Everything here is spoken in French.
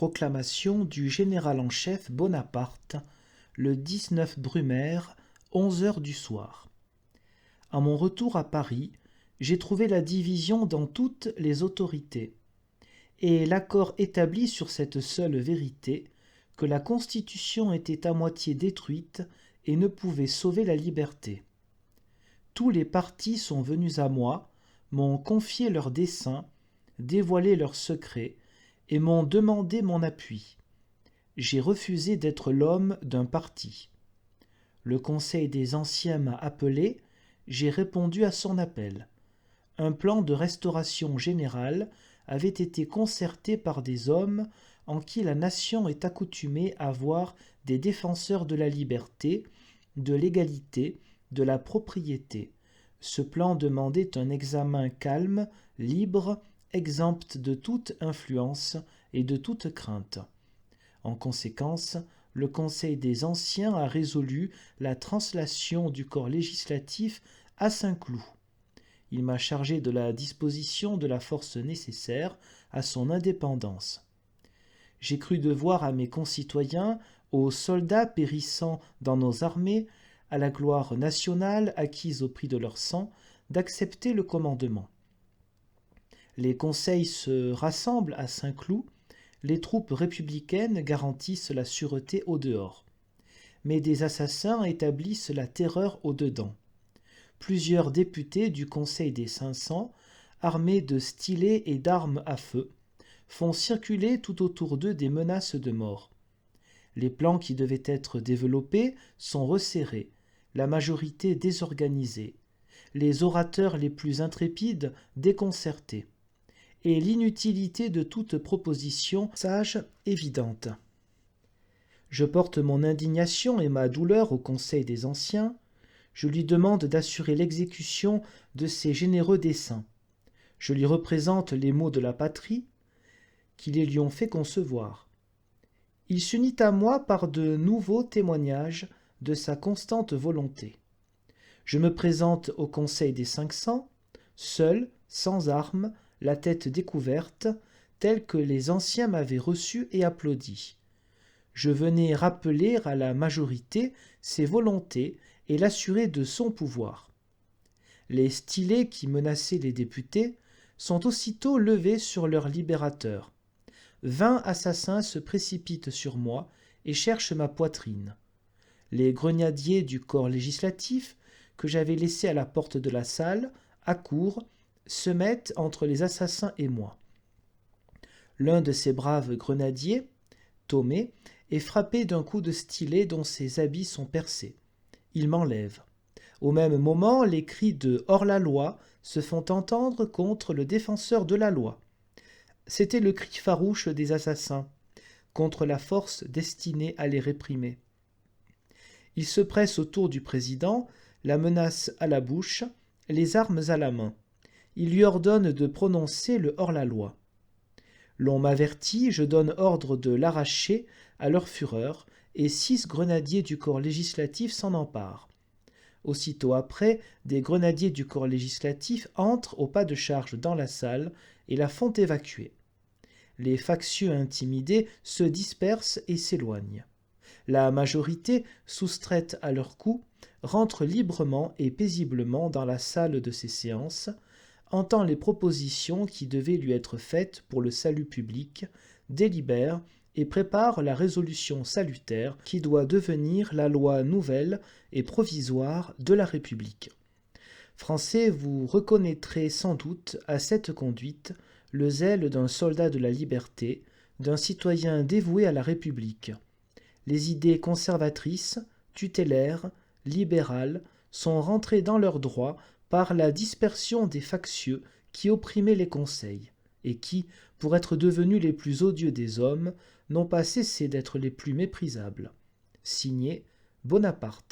Proclamation du général en chef Bonaparte, le 19 Brumaire, 11 heures du soir. À mon retour à Paris, j'ai trouvé la division dans toutes les autorités, et l'accord établi sur cette seule vérité, que la Constitution était à moitié détruite et ne pouvait sauver la liberté. Tous les partis sont venus à moi, m'ont confié leurs desseins, dévoilé leurs secrets, et m'ont demandé mon appui. J'ai refusé d'être l'homme d'un parti. Le Conseil des Anciens m'a appelé, j'ai répondu à son appel. Un plan de restauration générale avait été concerté par des hommes en qui la nation est accoutumée à voir des défenseurs de la liberté, de l'égalité, de la propriété. Ce plan demandait un examen calme, libre, exempt de toute influence et de toute crainte. En conséquence, le Conseil des Anciens a résolu la translation du corps législatif à Saint-Cloud. Il m'a chargé de la disposition de la force nécessaire à son indépendance. J'ai cru devoir à mes concitoyens, aux soldats périssant dans nos armées, à la gloire nationale acquise au prix de leur sang, d'accepter le commandement. Les conseils se rassemblent à Saint-Cloud, les troupes républicaines garantissent la sûreté au dehors. Mais des assassins établissent la terreur au dedans. Plusieurs députés du Conseil des 500, armés de stylets et d'armes à feu, font circuler tout autour d'eux des menaces de mort. Les plans qui devaient être développés sont resserrés, la majorité désorganisée, les orateurs les plus intrépides déconcertés, et l'inutilité de toute proposition sage évidente. Je porte mon indignation et ma douleur au Conseil des Anciens, je lui demande d'assurer l'exécution de ses généreux desseins. Je lui représente les maux de la patrie qui les lui ont fait concevoir. Il s'unit à moi par de nouveaux témoignages de sa constante volonté. Je me présente au Conseil des 500, seul, sans armes, la tête découverte, telle que les anciens m'avaient reçu et applaudi. Je venais rappeler à la majorité ses volontés et l'assurer de son pouvoir. Les stylets qui menaçaient les députés sont aussitôt levés sur leur libérateur. 20 assassins se précipitent sur moi et cherchent ma poitrine. Les grenadiers du corps législatif, que j'avais laissés à la porte de la salle, accourent, se mettent entre les assassins et moi. L'un de ces braves grenadiers, Thomé, est frappé d'un coup de stylet dont ses habits sont percés. Il m'enlève. Au même moment, les cris de « hors-la-loi » se font entendre contre le défenseur de la loi. C'était le cri farouche des assassins, contre la force destinée à les réprimer. Ils se pressent autour du président, la menace à la bouche, les armes à la main. Ils lui ordonnent de prononcer le hors-la-loi. L'on m'avertit, je donne ordre de l'arracher à leur fureur, et 6 grenadiers du corps législatif s'en emparent. Aussitôt après, des grenadiers du corps législatif entrent au pas de charge dans la salle et la font évacuer. Les factieux intimidés se dispersent et s'éloignent. La majorité, soustraite à leurs coups, rentre librement et paisiblement dans la salle de ses séances, entend les propositions qui devaient lui être faites pour le salut public, délibère et prépare la résolution salutaire qui doit devenir la loi nouvelle et provisoire de la République. Français, vous reconnaîtrez sans doute à cette conduite le zèle d'un soldat de la liberté, d'un citoyen dévoué à la République. Les idées conservatrices, tutélaires, libérales sont rentrées dans leurs droits par la dispersion des factieux qui opprimaient les conseils, et qui, pour être devenus les plus odieux des hommes, n'ont pas cessé d'être les plus méprisables. Signé Bonaparte.